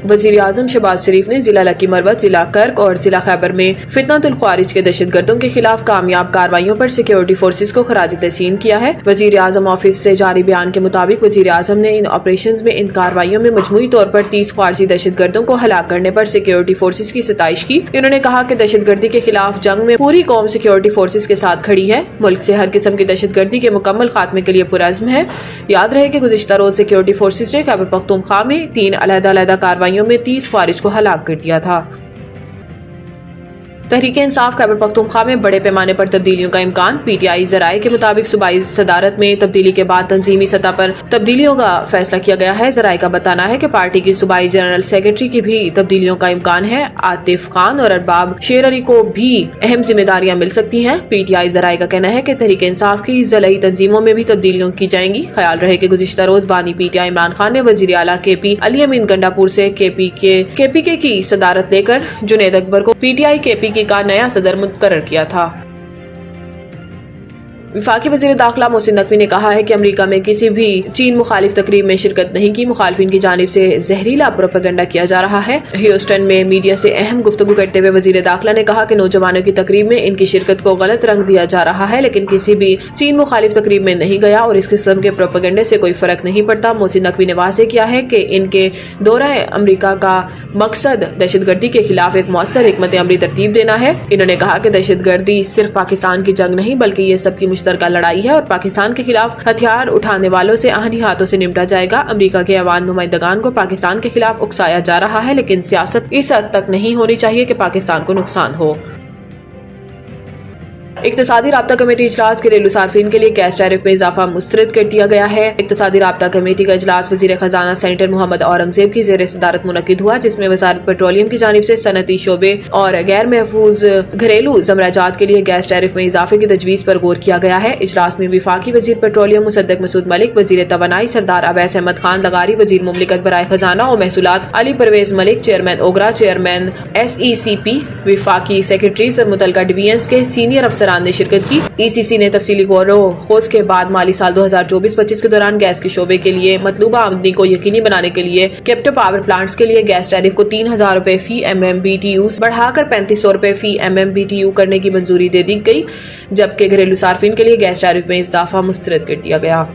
वजीर आजम शहबाज शरीफ ने जिला लकी मरवत, जिला कर्क और जिला खैबर में फितनतुल ख्वारिज के दहशत गर्दों के खिलाफ कामयाब कार्रवाइयों पर सिक्योरिटी फोर्सेज को खराज तहसीन किया है। वजीर आजम ऑफिस से जारी बयान के मुताबिक वजीर आजम ने इन ऑपरेशन में इन कार्रवाइयों में मजमूई तौर पर 30 ख्वारिजी दहशत गर्दों को हलाक करने पर सिक्योरिटी फोर्सेज की सताइश की। इन्होंने कहा कि दहशत गर्दी के खिलाफ जंग में पूरी कौम सिक्योरिटी फोर्सेज के साथ खड़ी है, मुल्क से हर किस्म की दहशत गर्दी के मुकम्मल खात्मे के लिए पुरअज़्म है। याद रहे कि गुज़िश्ता रोज सिक्योरिटी फोर्सेज ने खैबर पख्तूनख्वा में 3 अलग-अलग कार्रवाइयों में 30 ख्वारिज को हलाक कर दिया था। तहरीक इंसाफ खैबर पख्तूनख्वा में बड़े पैमाने पर तब्दीलियों का इम्कान। पीटीआई ज़राए के मुताबिक सूबाई सदारत में तब्दीली के बाद तंजीमी सतह पर तब्दीलियों का फैसला किया गया है। ज़राए का बताना है कि पार्टी की सूबाई जनरल सेक्रेटरी की भी तब्दीलियों का इम्कान है। आतिफ खान और अरबाब शेर अली को भी अहम जिम्मेदारियां मिल सकती हैं। पीटीआई ज़राए का कहना है कि तहरीक इंसाफ की ज़िलाई तंजीमों में भी तब्दीलियों की जाएंगी। ख्याल रहे कि गुज़िश्ता रोज बानी पीटीआई इमरान खान ने वज़ीर आला केपी अली अमीन गंडापुर से केपीके की सदारत लेकर जुनैद अकबर को पीटीआई केपीके का नया सदर मुकर्रर किया था। वफाकी वज़ीर दाखिला मोहसिन नकवी ने कहा है कि अमेरिका में किसी भी चीन मुखालिफ तकरीब में शिरकत नहीं की। मुखालिफिन की जानिब से जहरीला प्रोपेगेंडा किया जा रहा है। ह्यूस्टन में मीडिया से अहम गुफ्तगू करते हुए वज़ीर दाखिला ने कहा कि नौजवानों की तकरीब में इनकी शिरकत को गलत रंग दिया जा रहा है, लेकिन किसी भी चीन मुखालिफ तकरीब में नहीं गया और इस किस्म के प्रोपेगेंडे से कोई फर्क नहीं पड़ता। मोहसिन नकवी ने वाज़ेह किया है कि इनके दौरा अमेरिका का मकसद दहशत गर्दी के खिलाफ एक मौसर हिकमत अमली तरतीब देना है। इन्होंने कहा कि दहशत गर्दी सिर्फ पाकिस्तान की जंग नहीं बल्कि ये सबकी मुश्तरका लड़ाई है और पाकिस्तान के खिलाफ हथियार उठाने वालों से आहनी हाथों से निपटा जाएगा। अमेरिका के अवान नुमाइंदगान को पाकिस्तान के खिलाफ उकसाया जा रहा है, लेकिन सियासत इस हद तक नहीं होनी चाहिए कि पाकिस्तान को नुकसान हो। इक्तिसादी राब्ता कमेटी इजलास घरेलू सार्फिन के लिए गैस टैरिफ में इजाफा मुस्तरद कर दिया गया है। इक्तिसादी राब्ता कमेटी का इजलास वजीर खजाना सेनेटर मोहम्मद औरंगजेब की ज़ेर सदारत मुनक्किद हुआ, जिसमें वजारत पेट्रोलियम की जानिब से सनती शोबे और गैर महफूज घरेलू ज़मराजात के लिए गैस टैरिफ में इजाफे की तजवीज़ पर गौर किया गया है। इजलास में वफाकी वजीर पेट्रोलियम मुसद्दक मसूद मलिक, वजीर तवानाई सरदार अवैस अहमद खान लगारी, वजीर मुमलिकत बराए खजाना और महसूलात Ali Pervez Malik, chairman OGRA, chairman SECP, वफाकी सेक्रेटरीज और मुतलका डिवीजन्स के सीनियर अफसरान ने शिरकत की। ECC ने तफसीली गौर खोज के बाद माली साल 2024-25 के दौरान गैस के शोबे के लिए मतलूबा आमदनी को यकीनी बनाने के लिए कैप्टिव पावर प्लांट्स के लिए गैस टैरिफ को 3000 रुपए फी MMBTU बढ़ाकर 3500 रुपए फी MMBTU करने की मंजूरी दे दी गई, जबकि घरेलू सार्फिन के लिए गैस टैरिफ में इजाफा मुस्तरद कर दिया गया।